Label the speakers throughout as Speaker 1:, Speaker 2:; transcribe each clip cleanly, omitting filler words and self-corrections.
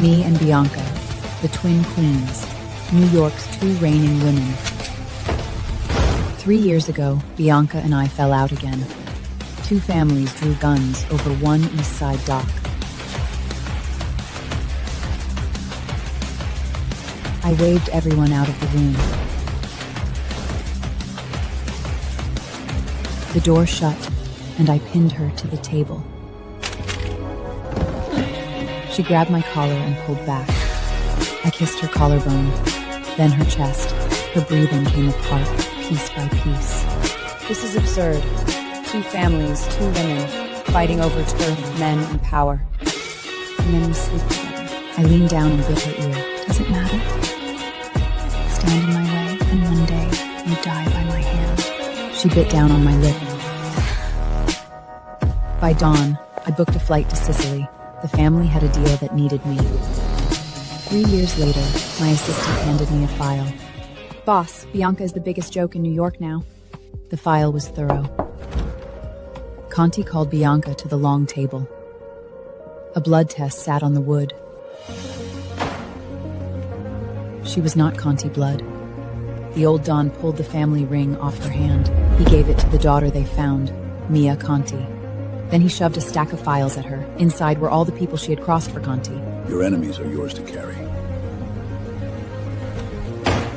Speaker 1: Me and Bianca, the twin queens, New York's two reigning women. 3 years ago, Bianca and I fell out again. Two families drew guns over one East Side dock. I waved everyone out of the room. The door shut, and I pinned her to the table. She grabbed my collar and pulled back. I kissed her collarbone, then her chest. Her breathing came apart, piece by piece. This is absurd. Two families, two women, fighting over turf, men, and power. And then we sleep together. I leaned down and bit her ear. Does it matter? Stand in my way, and one day you die by my hand. She bit down on my lip. By dawn, I booked a flight to Sicily. The family had a deal that needed me. 3 years later, my assistant handed me a file. Boss, Bianca is the biggest joke in New York now. The file was thorough. Conti called Bianca to the long table. A blood test sat on the wood. She was not Conti blood. The old Don pulled the family ring off her hand. He gave it to the daughter they found, Mia Conti. Then he shoved a stack of files at her. Inside were all the people she had crossed for Conti.
Speaker 2: Your enemies are yours to carry.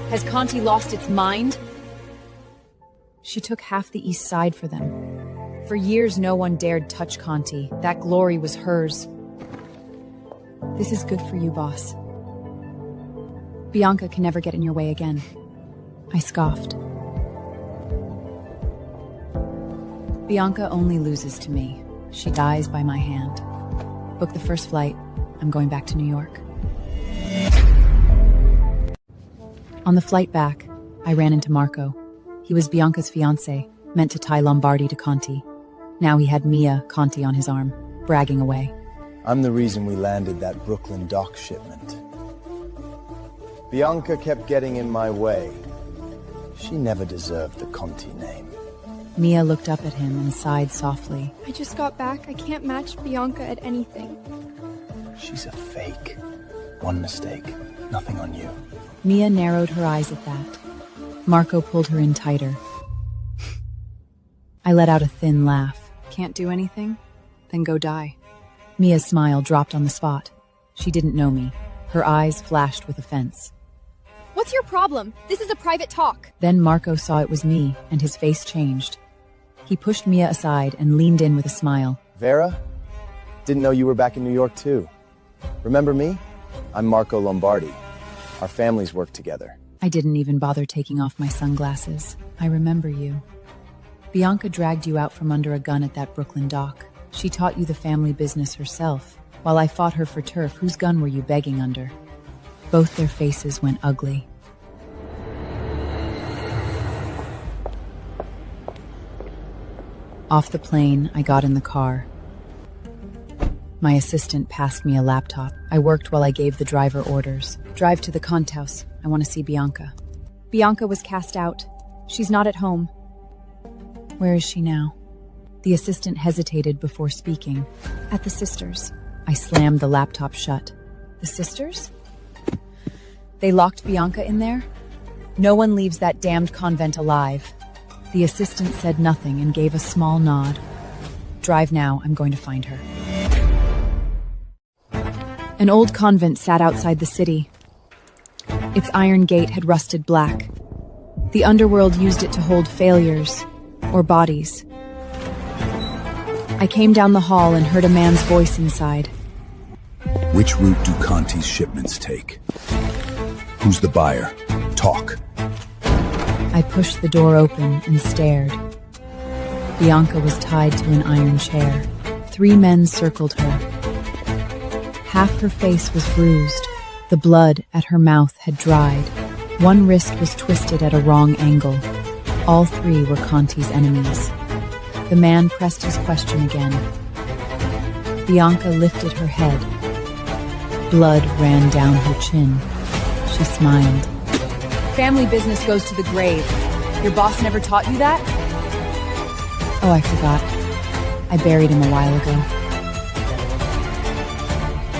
Speaker 1: Has Conti lost its mind? She took half the East Side for them. For years, no one dared touch Conti. That glory was hers. This is good for you, boss. Bianca can never get in your way again. I scoffed. Bianca only loses to me. She dies by my hand. Book the first flight. I'm going back to New York. On the flight back, I ran into Marco. He was Bianca's fiancé, meant to tie Lombardi to Conti. Now he had Mia Conti on his arm, bragging away.
Speaker 3: I'm the reason we landed that Brooklyn dock shipment. Bianca kept getting in my way. She never deserved the Conti name.
Speaker 1: Mia looked up at him and sighed softly.
Speaker 4: I just got back. I can't match Bianca at anything.
Speaker 3: She's a fake. One mistake. Nothing on you.
Speaker 1: Mia narrowed her eyes at that. Marco pulled her in tighter. I let out a thin laugh. Can't do anything? Then go die. Mia's smile dropped on the spot. She didn't know me. Her eyes flashed with offense.
Speaker 4: What's your problem? This is a private talk.
Speaker 1: Then Marco saw it was me, and his face changed. He pushed Mia aside and leaned in with a smile.
Speaker 3: Vera? Didn't know you were back in New York, too. Remember me? I'm Marco Lombardi. Our families work together.
Speaker 1: I didn't even bother taking off my sunglasses. I remember you. Bianca dragged you out from under a gun at that Brooklyn dock. She taught you the family business herself. While I fought her for turf, whose gun were you begging under? Both their faces went ugly. Off the plane, I got in the car. My assistant passed me a laptop. I worked while I gave the driver orders. Drive to the Kant house. I want to see Bianca. Bianca was cast out. She's not at home. Where is she now? The assistant hesitated before speaking. At the sisters. I slammed the laptop shut. The sisters? They locked Bianca in there? No one leaves that damned convent alive. The assistant said nothing and gave a small nod. Drive now, I'm going to find her. An old convent sat outside the city. Its iron gate had rusted black. The underworld used it to hold failures, or bodies. I came down the hall and heard a man's voice inside.
Speaker 2: Which route do Conti's shipments take? Who's the buyer? Talk.
Speaker 1: I pushed the door open and stared. Bianca was tied to an iron chair. 3 men circled her. Half her face was bruised. The blood at her mouth had dried. One wrist was twisted at a wrong angle. All 3 were Conti's enemies. The man pressed his question again. Bianca lifted her head. Blood ran down her chin. She smiled. Family business goes to the grave. Your boss never taught you that? Oh, I forgot. I buried him a while ago.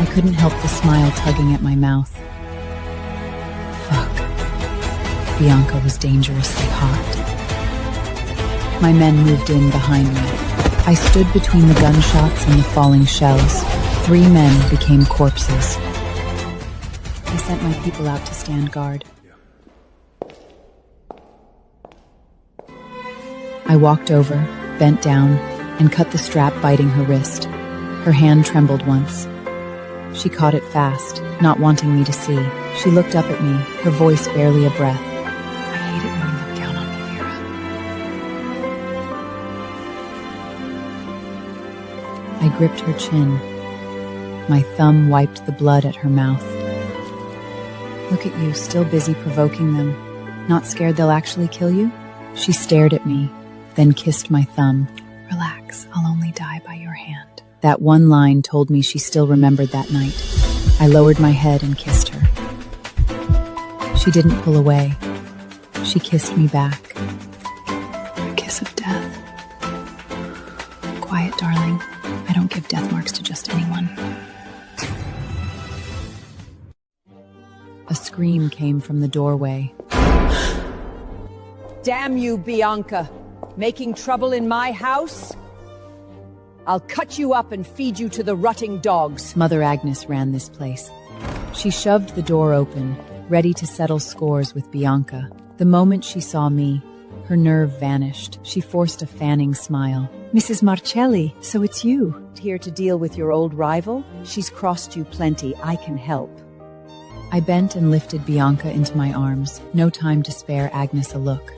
Speaker 1: I couldn't help the smile tugging at my mouth. Fuck. Bianca was dangerously hot. My men moved in behind me. I stood between the gunshots and the falling shells. 3 men became corpses. I sent my people out to stand guard. I walked over, bent down, and cut the strap biting her wrist. Her hand trembled once. She caught it fast, not wanting me to see. She looked up at me, her voice barely a breath. I hate it when you look down on me, Vera. I gripped her chin. My thumb wiped the blood at her mouth. Look at you, still busy provoking them. Not scared they'll actually kill you? She stared at me, then kissed my thumb. Relax, I'll only die by your hand. That one line told me she still remembered that night. I lowered my head and kissed her. She didn't pull away. She kissed me back. A kiss of death. Quiet, darling. I don't give death marks to just anyone. A scream came from the doorway.
Speaker 5: Damn you, Bianca! Making trouble in my house? I'll cut you up and feed you to the rutting dogs.
Speaker 1: Mother Agnes ran this place. She shoved the door open, ready to settle scores with Bianca. The moment she saw me, her nerve vanished. She forced a fanning smile. Mrs. Marcelli, so it's you.
Speaker 5: Here to deal with your old rival? She's crossed you plenty. I can help.
Speaker 1: I bent and lifted Bianca into my arms. No time to spare Agnes a look.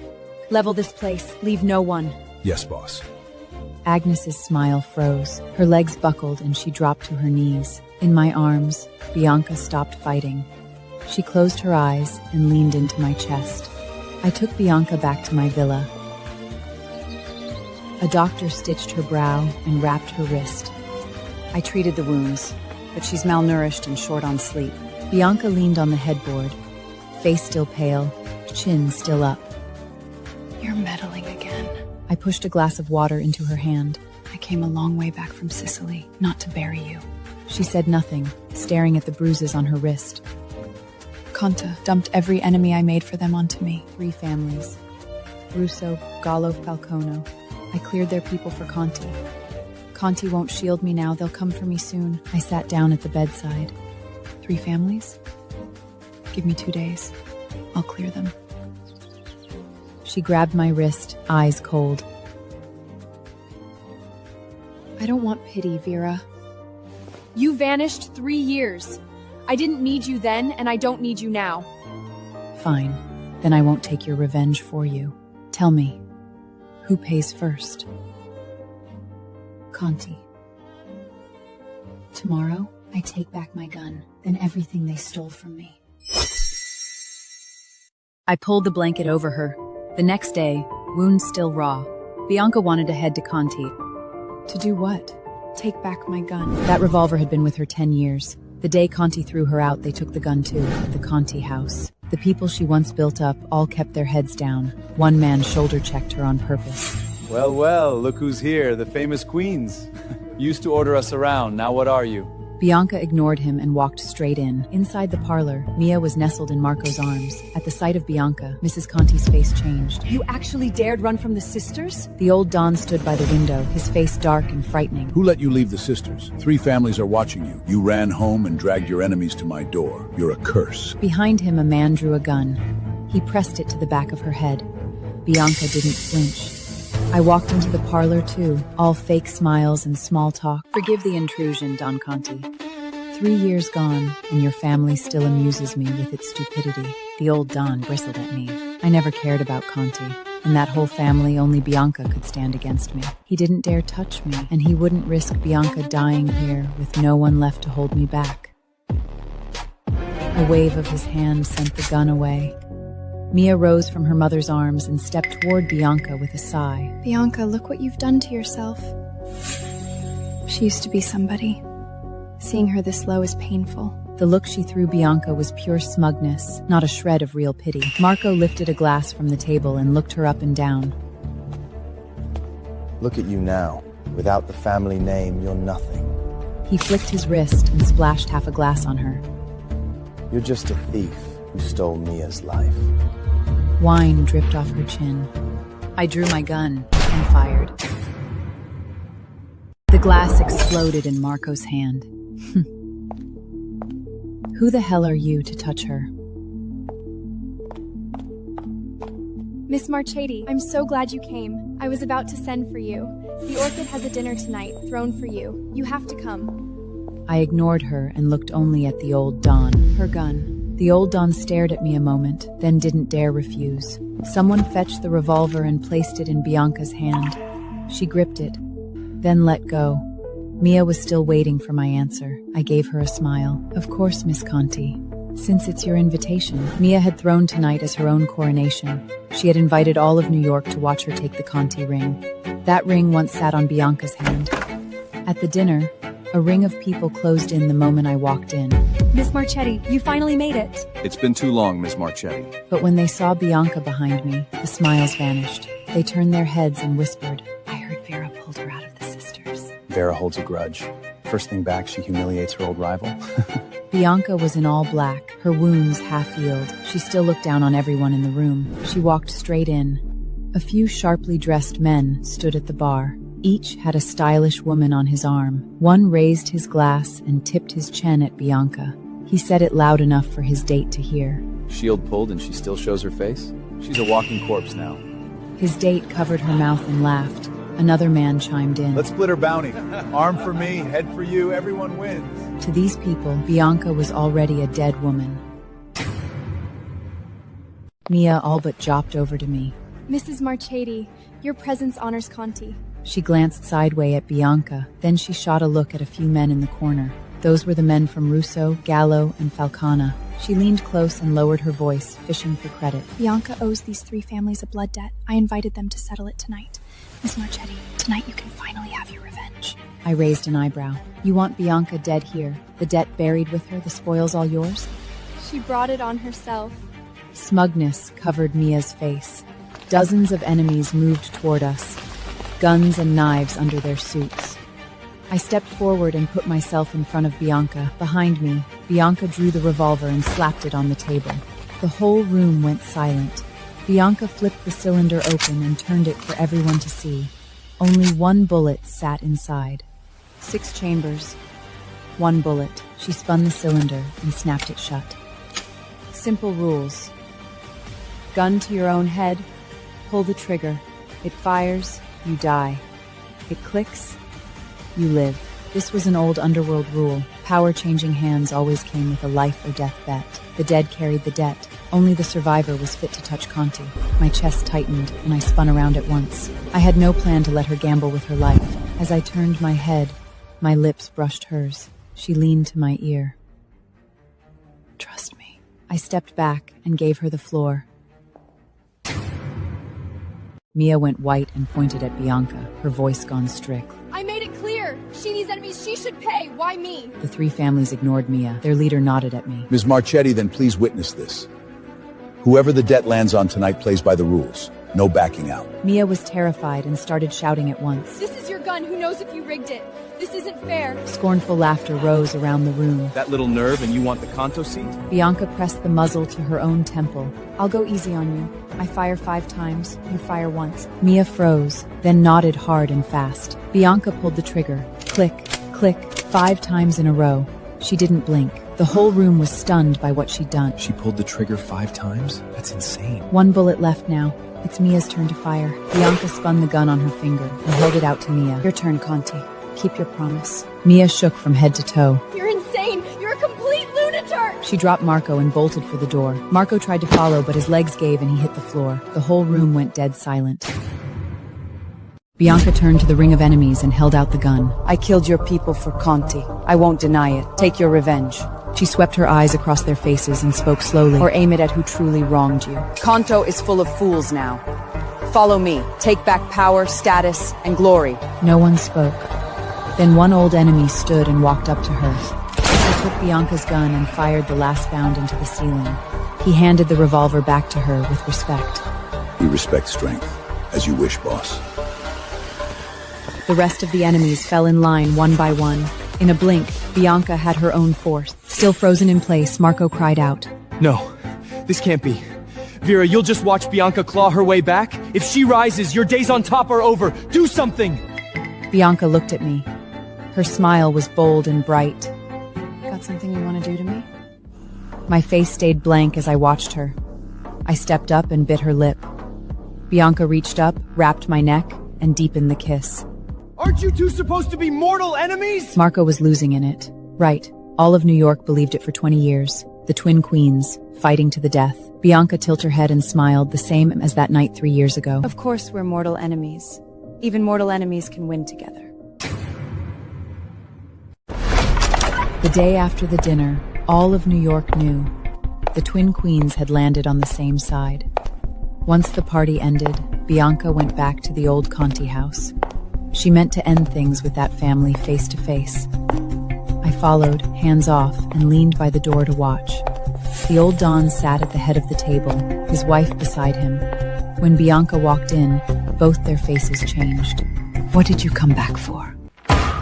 Speaker 1: Level this place. Leave no one.
Speaker 2: Yes, boss.
Speaker 1: Agnes's smile froze. Her legs buckled and she dropped to her knees. In my arms, Bianca stopped fighting. She closed her eyes and leaned into my chest. I took Bianca back to my villa. A doctor stitched her brow and wrapped her wrist. I treated the wounds, but she's malnourished and short on sleep. Bianca leaned on the headboard, face still pale, chin still up. You're meddling again. I pushed a glass of water into her hand. I came a long way back from Sicily, not to bury you. She said nothing, staring at the bruises on her wrist. Conta dumped every enemy I made for them onto me. 3 families. Russo, Gallo, Falcono. I cleared their people for Conti. Conti won't shield me now, they'll come for me soon. I sat down at the bedside. 3 families? Give me 2 days. I'll clear them. She grabbed my wrist, eyes cold. I don't want pity, Vera.
Speaker 4: You vanished 3 years. I didn't need you then, and I don't need you now.
Speaker 1: Fine. Then I won't take your revenge for you. Tell me, who pays first? Conti. Tomorrow, I take back my gun, then everything they stole from me. I pulled the blanket over her. The next day, wounds still raw, Bianca wanted to head to Conti. To do what? Take back my gun. That revolver had been with her 10 years. The day Conti threw her out, they took the gun too, at the Conti house. The people she once built up all kept their heads down. One man shoulder-checked her on purpose.
Speaker 6: Well, well, look who's here, the famous queens. Used to order us around, now what are you?
Speaker 1: Bianca ignored him and walked straight in. Inside the parlor, Mia was nestled in Marco's arms. At the sight of Bianca, Mrs. Conti's face changed.
Speaker 5: You actually dared run from the sisters?
Speaker 1: The old Don stood by the window, his face dark and frightening.
Speaker 2: Who let you leave the sisters? 3 families are watching you. You ran home and dragged your enemies to my door. You're a curse.
Speaker 1: Behind him, a man drew a gun. He pressed it to the back of her head. Bianca didn't flinch. I walked into the parlor too, all fake smiles and small talk. Forgive the intrusion, Don Conti. 3 years gone, and your family still amuses me with its stupidity. The old Don bristled at me. I never cared about Conti. In that whole family, only Bianca could stand against me. He didn't dare touch me, and he wouldn't risk Bianca dying here with no one left to hold me back. A wave of his hand sent the gun away. Mia rose from her mother's arms and stepped toward Bianca with a sigh.
Speaker 4: Bianca, look what you've done to yourself. She used to be somebody. Seeing her this low is painful.
Speaker 1: The look she threw Bianca was pure smugness, not a shred of real pity. Marco lifted a glass from the table and looked her up and down.
Speaker 3: Look at you now. Without the family name, you're nothing.
Speaker 1: He flicked his wrist and splashed half a glass on her.
Speaker 3: You're just a thief who stole Mia's life.
Speaker 1: Wine dripped off her chin. I drew my gun and fired. The glass exploded in Marco's hand. Who the hell are you to touch her?
Speaker 7: Miss Marchetti, I'm so glad you came. I was about to send for you. The Orchid has a dinner tonight, thrown for you. You have to come.
Speaker 1: I ignored her and looked only at the old Don, her gun. The old Don stared at me a moment, then didn't dare refuse. Someone fetched the revolver and placed it in Bianca's hand. She gripped it, then let go. Mia was still waiting for my answer. I gave her a smile. Of course, Miss Conti. Since it's your invitation. Mia had thrown tonight as her own coronation. She had invited all of New York to watch her take the Conti ring. That ring once sat on Bianca's hand. At the dinner, a ring of people closed in the moment I walked in.
Speaker 7: Miss Marchetti, you finally made it.
Speaker 6: It's been too long, Miss Marchetti.
Speaker 1: But when they saw Bianca behind me, the smiles vanished. They turned their heads and whispered, I heard Vera pulled her out of the sisters.
Speaker 3: Vera holds a grudge. First thing back, she humiliates her old rival.
Speaker 1: Bianca was in all black, her wounds half-healed. She still looked down on everyone in the room. She walked straight in. A few sharply dressed men stood at the bar. Each had a stylish woman on his arm. One raised his glass and tipped his chin at Bianca. He said it loud enough for his date to hear.
Speaker 6: Shield pulled and she still shows her face? She's a walking corpse now.
Speaker 1: His date covered her mouth and laughed. Another man chimed in.
Speaker 6: Let's split her bounty. Arm for me, head for you, everyone wins.
Speaker 1: To these people, Bianca was already a dead woman. Mia all but jopped over to me.
Speaker 7: Mrs. Marchetti, your presence honors Conti.
Speaker 1: She glanced sideways at Bianca, then she shot a look at a few men in the corner. Those were the men from Russo, Gallo, and Falcana. She leaned close and lowered her voice, fishing for credit.
Speaker 7: Bianca owes these 3 families a blood debt. I invited them to settle it tonight. Miss Marchetti, tonight you can finally have your revenge.
Speaker 1: I raised an eyebrow. You want Bianca dead here? The debt buried with her, the spoils all yours?
Speaker 7: She brought it on herself.
Speaker 1: Smugness covered Mia's face. Dozens of enemies moved toward us, guns and knives under their suits. I stepped forward and put myself in front of Bianca. Behind me, Bianca drew the revolver and slapped it on the table. The whole room went silent. Bianca flipped the cylinder open and turned it for everyone to see. Only one bullet sat inside. 6 chambers. 1 bullet. She spun the cylinder and snapped it shut. Simple rules. Gun to your own head. Pull the trigger. It fires, you die. It clicks, you live. This was an old underworld rule. Power-changing hands always came with a life or death bet. The dead carried the debt. Only the survivor was fit to touch Conti. My chest tightened, and I spun around at once. I had no plan to let her gamble with her life. As I turned my head, my lips brushed hers. She leaned to my ear. Trust me. I stepped back and gave her the floor. Mia went white and pointed at Bianca, her voice gone strict.
Speaker 7: I made it clear. She needs enemies. She should pay. Why me?
Speaker 1: The 3 families ignored Mia. Their leader nodded at me.
Speaker 2: Ms. Marchetti, then please witness this. Whoever the debt lands on tonight plays by the rules. No backing out.
Speaker 1: Mia was terrified and started shouting at once.
Speaker 7: This is your gun. Who knows if you rigged it? This isn't fair.
Speaker 1: Scornful laughter rose around the room.
Speaker 6: That little nerve and you want the Kanto seat?
Speaker 1: Bianca pressed the muzzle to her own temple. I'll go easy on you. I fire 5 times, you fire once. Mia froze, then nodded hard and fast. Bianca pulled the trigger. Click, click, 5 times in a row. She didn't blink. The whole room was stunned by what she'd done.
Speaker 6: She pulled the trigger 5 times? That's insane.
Speaker 1: 1 bullet left now. It's Mia's turn to fire. Bianca spun the gun on her finger and held it out to Mia. Your turn, Conti. Keep your promise. Mia shook from head to toe.
Speaker 7: You're insane. You're a complete lunatic.
Speaker 1: She dropped Marco and bolted for the door. Marco tried to follow, but his legs gave and he hit the floor. The whole room went dead silent. Bianca turned to the ring of enemies and held out the gun. I killed your people for Conti. I won't deny it. Take your revenge. She swept her eyes across their faces and spoke slowly. Or aim it at who truly wronged you. Kanto is full of fools now. Follow me. Take back power, status, and glory. No one spoke. Then one old enemy stood and walked up to her. He took Bianca's gun and fired the last bound into the ceiling. He handed the revolver back to her with respect.
Speaker 2: We respect strength. As you wish, boss.
Speaker 1: The rest of the enemies fell in line one by one. In a blink, Bianca had her own force. Still frozen in place, Marco cried out.
Speaker 8: No, this can't be. Vera, you'll just watch Bianca claw her way back? If she rises, your days on top are over. Do something!
Speaker 1: Bianca looked at me. Her smile was bold and bright. Got something you want to do to me? My face stayed blank as I watched her. I stepped up and bit her lip. Bianca reached up, wrapped my neck, and deepened the kiss.
Speaker 8: Aren't you two supposed to be mortal enemies?
Speaker 1: Marco was losing in it. Right. All of New York believed it for 20 years. The twin queens, fighting to the death. Bianca tilted her head and smiled, the same as that night 3 years ago.
Speaker 9: Of course we're mortal enemies. Even mortal enemies can win together.
Speaker 1: The day after the dinner, all of New York knew. The twin queens had landed on the same side. Once the party ended, Bianca went back to the old Conti house. She meant to end things with that family face to face. I followed, hands off, and leaned by the door to watch. The old Don sat at the head of the table, his wife beside him. When Bianca walked in, both their faces changed. What did you come back for?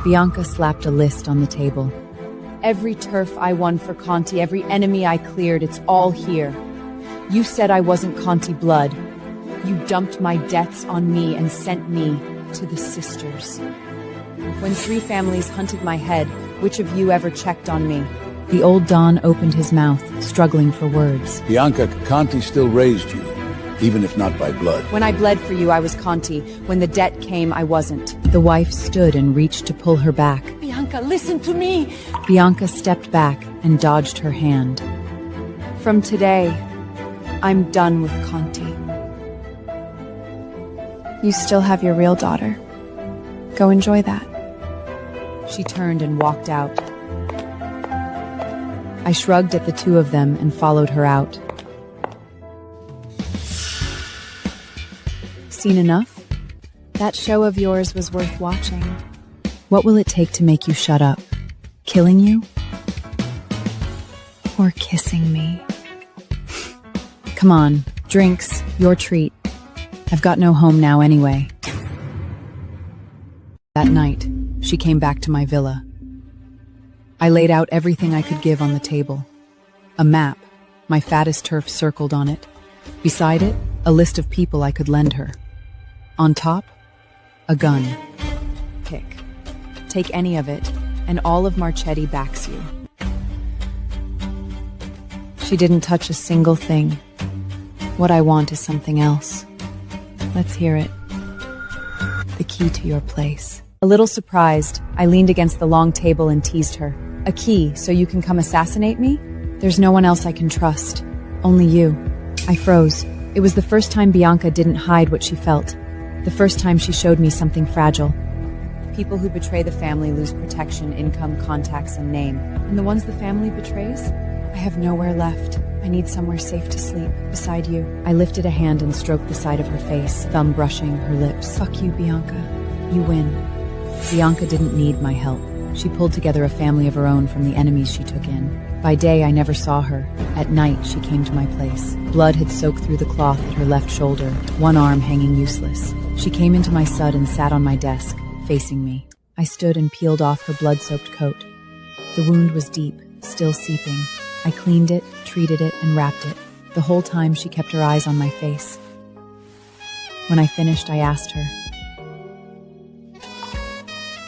Speaker 1: Bianca slapped a list on the table.
Speaker 5: Every turf I won for Conti, every enemy I cleared, it's all here. You said I wasn't Conti blood. You dumped my debts on me and sent me to the sisters. When 3 families hunted my head, which of you ever checked on me?
Speaker 1: The old Don opened his mouth, struggling for words.
Speaker 2: Bianca, Conti still raised you, even if not by blood.
Speaker 5: When I bled for you, I was Conti. When the debt came, I wasn't.
Speaker 1: The wife stood and reached to pull her back.
Speaker 5: Bianca, listen to me!
Speaker 1: Bianca stepped back and dodged her hand.
Speaker 5: From today, I'm done with Conti.
Speaker 4: You still have your real daughter. Go enjoy that.
Speaker 1: She turned and walked out. I shrugged at the two of them and followed her out. Seen enough?
Speaker 4: That show of yours was worth watching.
Speaker 1: What will it take to make you shut up? Killing you?
Speaker 4: Or kissing me.
Speaker 1: Come on, drinks, your treat. I've got no home now anyway. That night, she came back to my villa. I laid out everything I could give on the table. A map, my fattest turf circled on it. Beside it, a list of people I could lend her. On top, a gun. Pick. Take any of it, and all of Marchetti backs you. She didn't touch a single thing. What I want is something else. Let's hear it. The key to your place. A little surprised, I leaned against the long table and teased her. A key, so you can come assassinate me? There's no one else I can trust. Only you. I froze. It was the first time Bianca didn't hide what she felt. The first time she showed me something fragile. People who betray the family lose protection, income, contacts, and name. And the ones the family betrays? I have nowhere left. I need somewhere safe to sleep, beside you. I lifted a hand and stroked the side of her face, thumb brushing her lips. Fuck you, Bianca. You win. Bianca didn't need my help. She pulled together a family of her own from the enemies she took in. By day, I never saw her. At night, she came to my place. Blood had soaked through the cloth at her left shoulder, one arm hanging useless. She came into my sud and sat on my desk, facing me. I stood and peeled off her blood-soaked coat. The wound was deep, still seeping. I cleaned it, treated it, and wrapped it. The whole time she kept her eyes on my face. When I finished, I asked her,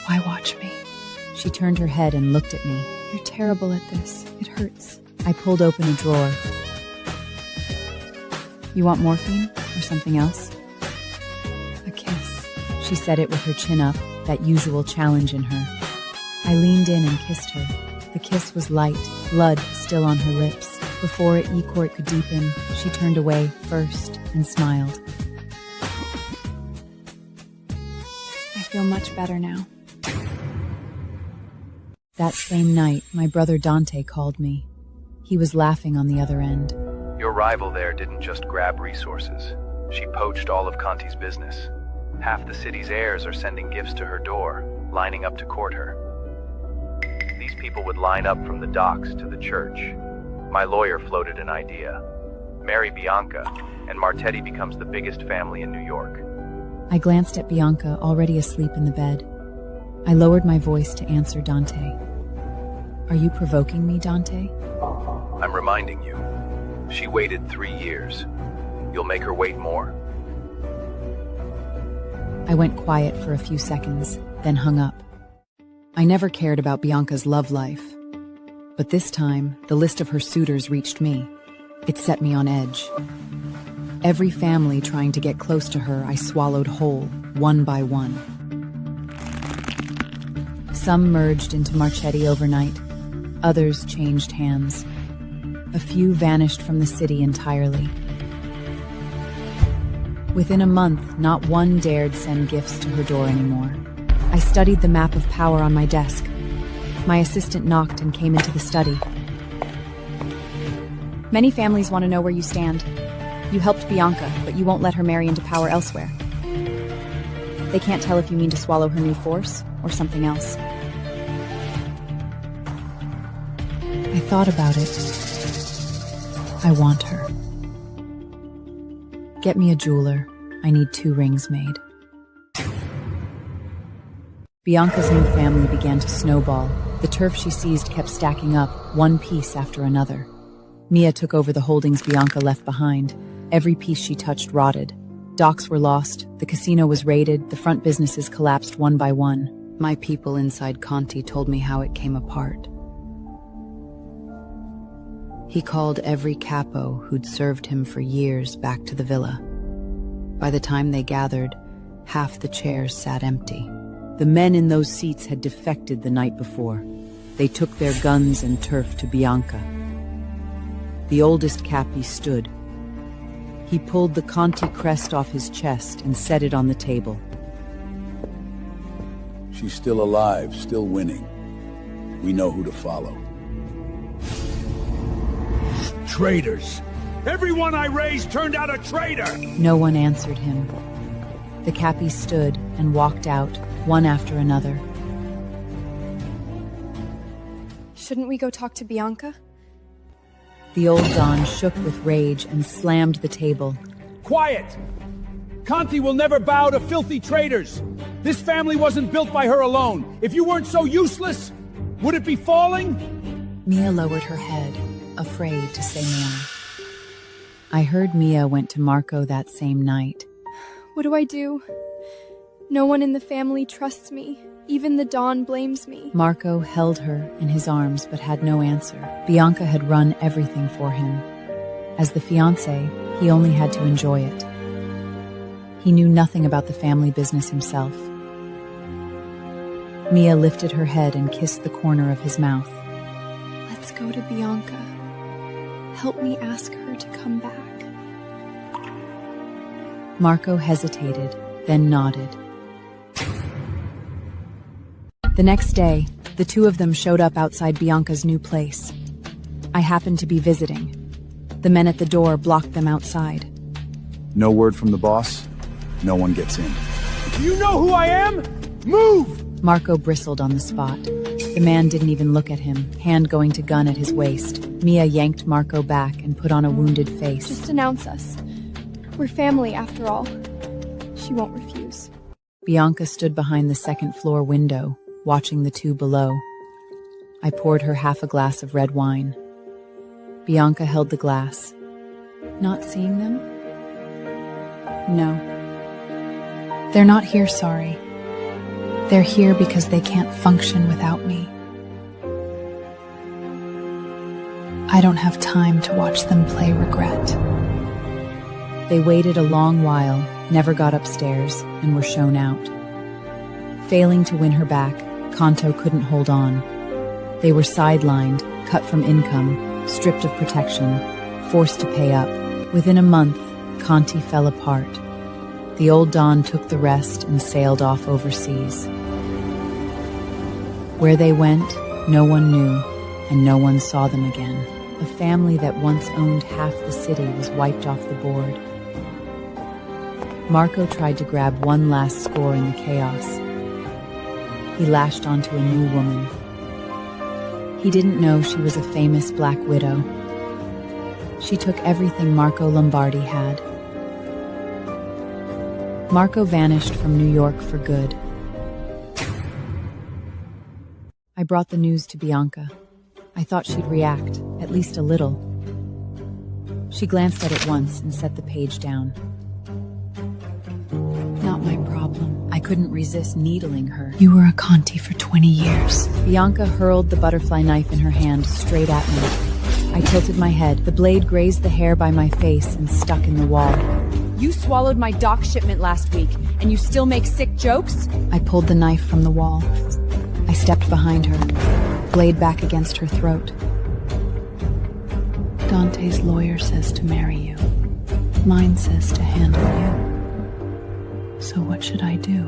Speaker 1: "Why watch me?" She turned her head and looked at me.
Speaker 4: You're terrible at this. It hurts.
Speaker 1: I pulled open a drawer. You want morphine or something else?
Speaker 4: A kiss.
Speaker 1: She said it with her chin up, that usual challenge in her. I leaned in and kissed her. The kiss was light, blood still on her lips. Before E-Court could deepen, she turned away first and smiled.
Speaker 4: I feel much better now.
Speaker 1: That same night, my brother Dante called me. He was laughing on the other end.
Speaker 10: Your rival there didn't just grab resources. She poached all of Conti's business. Half the city's heirs are sending gifts to her door, lining up to court her. These people would line up from the docks to the church. My lawyer floated an idea. Marry Bianca, and Marchetti becomes the biggest family in New York.
Speaker 1: I glanced at Bianca, already asleep in the bed. I lowered my voice to answer Dante. Are you provoking me, Dante?
Speaker 10: I'm reminding you. She waited 3 years. You'll make her wait more?
Speaker 1: I went quiet for a few seconds, then hung up. I never cared about Bianca's love life. But this time, the list of her suitors reached me. It set me on edge. Every family trying to get close to her, I swallowed whole, one by one. Some merged into Marchetti overnight. Others changed hands. A few vanished from the city entirely. Within a month, not one dared send gifts to her door anymore. I studied the map of power on my desk. My assistant knocked and came into the study.
Speaker 4: Many families want to know where you stand. You helped Bianca, but you won't let her marry into power elsewhere. They can't tell if you mean to swallow her new force or something else.
Speaker 1: I thought about it. I want her. Get me a jeweler. I need 2 rings made. Bianca's new family began to snowball. The turf she seized kept stacking up, one piece after another. Mia took over the holdings Bianca left behind. Every piece she touched rotted. Docks were lost, the casino was raided, the front businesses collapsed one by one. My people inside Conti told me how it came apart. He called every capo who'd served him for years back to the villa. By the time they gathered, half the chairs sat empty. The men in those seats had defected the night before. They took their guns and turf to Bianca. The oldest capi stood. He pulled the Conti crest off his chest and set it on the table.
Speaker 2: She's still alive, still winning. We know who to follow.
Speaker 11: Traitors! Everyone I raised turned out a traitor!
Speaker 1: No one answered him. The capi stood and walked out, one after another.
Speaker 7: Shouldn't we go talk to Bianca?
Speaker 1: The old Don shook with rage and slammed the table.
Speaker 11: Quiet! Conti will never bow to filthy traitors! This family wasn't built by her alone. If you weren't so useless, would it be falling?
Speaker 1: Mia lowered her head, afraid to say more. I heard Mia went to Marco that same night.
Speaker 7: What do I do? No one in the family trusts me. Even the Don blames me.
Speaker 1: Marco held her in his arms but had no answer. Bianca had run everything for him. As the fiancé, he only had to enjoy it. He knew nothing about the family business himself. Mia lifted her head and kissed the corner of his mouth.
Speaker 7: Let's go to Bianca. Help me ask her to come back.
Speaker 1: Marco hesitated, then nodded. The next day, the two of them showed up outside Bianca's new place. I happened to be visiting. The men at the door blocked them outside.
Speaker 2: No word from the boss? No one gets in.
Speaker 11: Do you know who I am? Move!
Speaker 1: Marco bristled on the spot. The man didn't even look at him, hand going to gun at his waist. Mia yanked Marco back and put on a wounded face.
Speaker 7: Just announce us. We're family, after all. She won't refuse.
Speaker 1: Bianca stood behind the second-floor window, watching the two below. I poured her half a glass of red wine. Bianca held the glass. Not seeing them? No.
Speaker 4: They're not here, sorry. They're here because they can't function without me. I don't have time to watch them play regret.
Speaker 1: They waited a long while, never got upstairs, and were shown out. Failing to win her back, Kanto couldn't hold on. They were sidelined, cut from income, stripped of protection, forced to pay up. Within a month, Conti fell apart. The old Don took the rest and sailed off overseas. Where they went, no one knew, and no one saw them again. A family that once owned half the city was wiped off the board. Marco tried to grab one last score in the chaos. He lashed onto a new woman. He didn't know she was a famous Black Widow. She took everything Marco Lombardi had. Marco vanished from New York for good. I brought the news to Bianca. I thought she'd react, at least a little. She glanced at it once and set the page down. Not my problem. I couldn't resist needling her. You were a Conti for 20 years. Bianca hurled the butterfly knife in her hand straight at me. I tilted my head. The blade grazed the hair by my face and stuck in the wall.
Speaker 5: You swallowed my dock shipment last week, and you still make sick jokes?
Speaker 1: I pulled the knife from the wall. I stepped behind her, blade back against her throat. Dante's lawyer says to marry you. Mine says to handle you. So what should I do?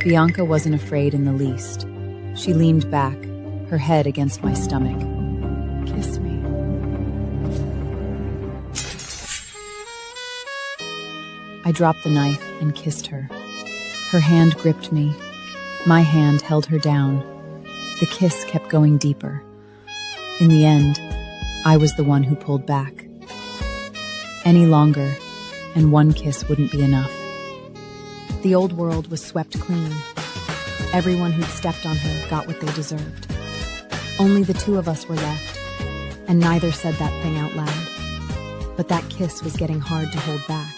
Speaker 1: Bianca wasn't afraid in the least. She leaned back, her head against my stomach. Kiss me. I dropped the knife and kissed her. Her hand gripped me. My hand held her down. The kiss kept going deeper. In the end, I was the one who pulled back. Any longer, and one kiss wouldn't be enough. The old world was swept clean. Everyone who'd stepped on her got what they deserved. Only the two of us were left, and neither said that thing out loud. But that kiss was getting hard to hold back.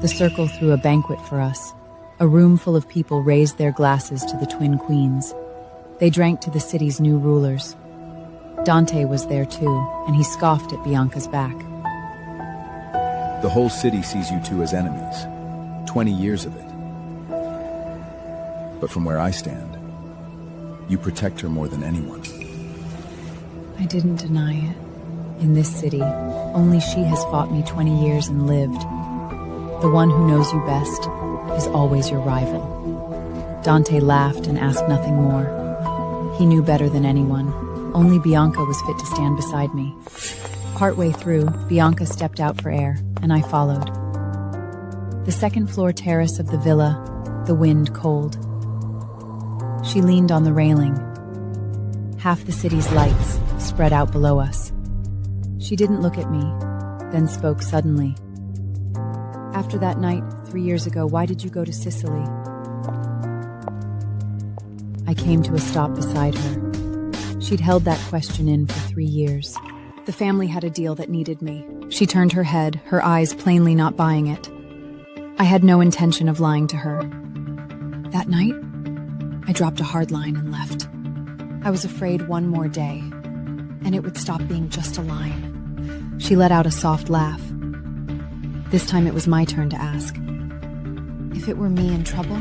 Speaker 1: The circle threw a banquet for us. A room full of people raised their glasses to the twin queens. They drank to the city's new rulers. Dante was there too, and he scoffed at Bianca's back.
Speaker 2: The whole city sees you two as enemies. 20 years of it. But from where I stand, you protect her more than anyone.
Speaker 1: I didn't deny it. In this city, only she has fought me 20 years and lived. The one who knows you best is always your rival. Dante laughed and asked nothing more. He knew better than anyone. Only Bianca was fit to stand beside me. Partway through, Bianca stepped out for air, and I followed. The second-floor terrace of the villa, the wind cold. She leaned on the railing. Half the city's lights spread out below us. She didn't look at me, then spoke suddenly. After that night, 3 years ago, why did you go to Sicily? I came to a stop beside her. She'd held that question in for 3 years. The family had a deal that needed me. She turned her head, her eyes plainly not buying it. I had no intention of lying to her. That night, I dropped a hard line and left. I was afraid one more day, and it would stop being just a line. She let out a soft laugh. This time it was my turn to ask. If it were me in trouble,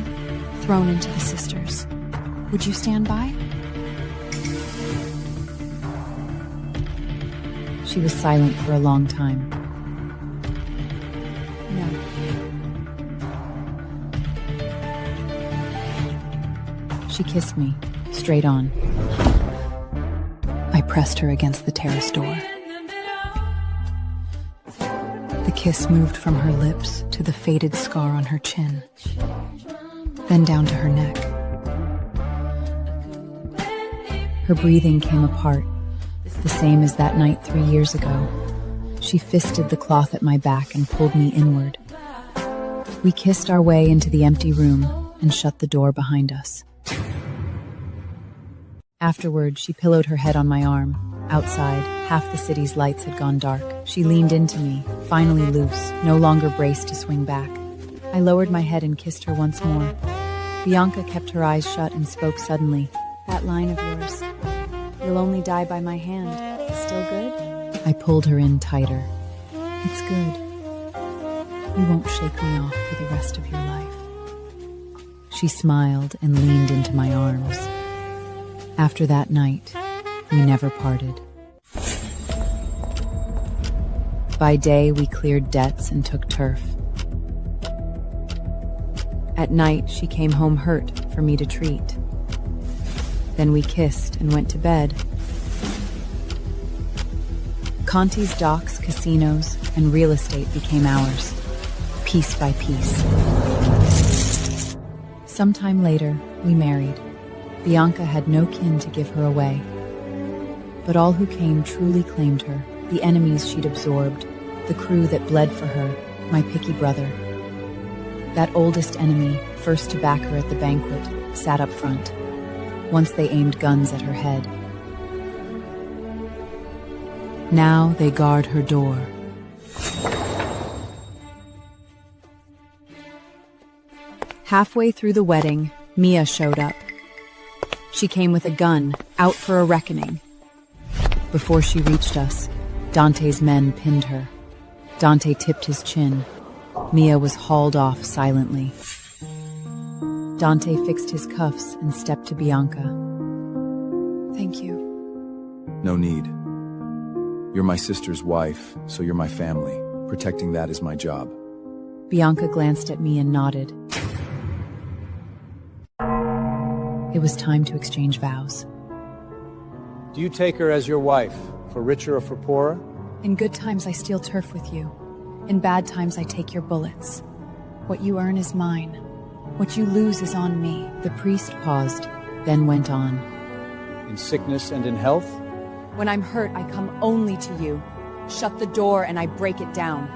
Speaker 1: thrown into the sisters, would you stand by? She was silent for a long time. No. She kissed me, straight on. I pressed her against the terrace door. The kiss moved from her lips to the faded scar on her chin, then down to her neck. Her breathing came apart, the same as that night 3 years ago. She fisted the cloth at my back and pulled me inward. We kissed our way into the empty room and shut the door behind us. Afterward, she pillowed her head on my arm. Outside, half the city's lights had gone dark. She leaned into me, finally loose, no longer braced to swing back. I lowered my head and kissed her once more. Bianca kept her eyes shut and spoke suddenly. That line of yours, you'll only die by my hand, still good? I pulled her in tighter. It's good. You won't shake me off for the rest of your life. She smiled and leaned into my arms. After that night, we never parted. By day, we cleared debts and took turf. At night, she came home hurt for me to treat. Then we kissed and went to bed. Conti's docks, casinos, and real estate became ours, piece by piece. Sometime later, we married. Bianca had no kin to give her away. But all who came truly claimed her, the enemies she'd absorbed, the crew that bled for her, my picky brother. That oldest enemy, first to back her at the banquet, sat up front. Once they aimed guns at her head. Now they guard her door. Halfway through the wedding, Mia showed up. She came with a gun, out for a reckoning. Before she reached us, Dante's men pinned her. Dante tipped his chin. Mia was hauled off silently. Dante fixed his cuffs and stepped to Bianca.
Speaker 9: Thank you.
Speaker 2: No need. You're my sister's wife, so you're my family. Protecting that is my job.
Speaker 1: Bianca glanced at me and nodded. It was time to exchange vows.
Speaker 6: Do you take her as your wife, for richer or for poorer?
Speaker 9: In good times I steal turf with you. In bad times I take your bullets. What you earn is mine. What you lose is on me.
Speaker 1: The priest paused, then went on.
Speaker 6: In sickness and in health?
Speaker 9: When I'm hurt, I come only to you. Shut the door and I break it down.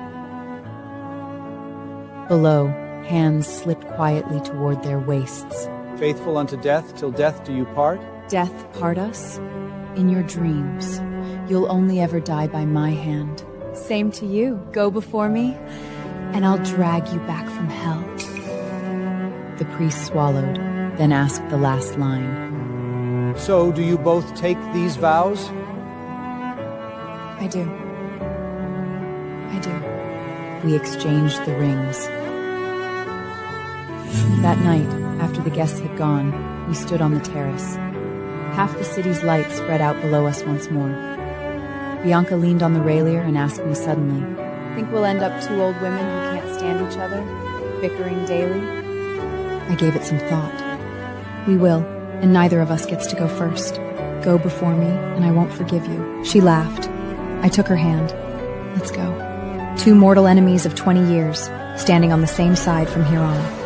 Speaker 1: Below, hands slipped quietly toward their waists.
Speaker 6: Faithful unto death, till death do you part?
Speaker 1: Death part us? In your dreams. You'll only ever die by my hand.
Speaker 9: Same to you. Go before me, and I'll drag you back from hell.
Speaker 1: The priest swallowed, then asked the last line.
Speaker 6: So, do you both take these vows?
Speaker 9: I do. I do.
Speaker 1: We exchanged the rings. That night, after the guests had gone, we stood on the terrace. Half the city's lights spread out below us once more. Bianca leaned on the railier and asked me suddenly,
Speaker 9: Think we'll end up two old women who can't stand each other, bickering daily?
Speaker 1: I gave it some thought. We will, and neither of us gets to go first. Go before me, and I won't forgive you. She laughed. I took her hand. Let's go. Two mortal enemies of 20 years, standing on the same side from here on.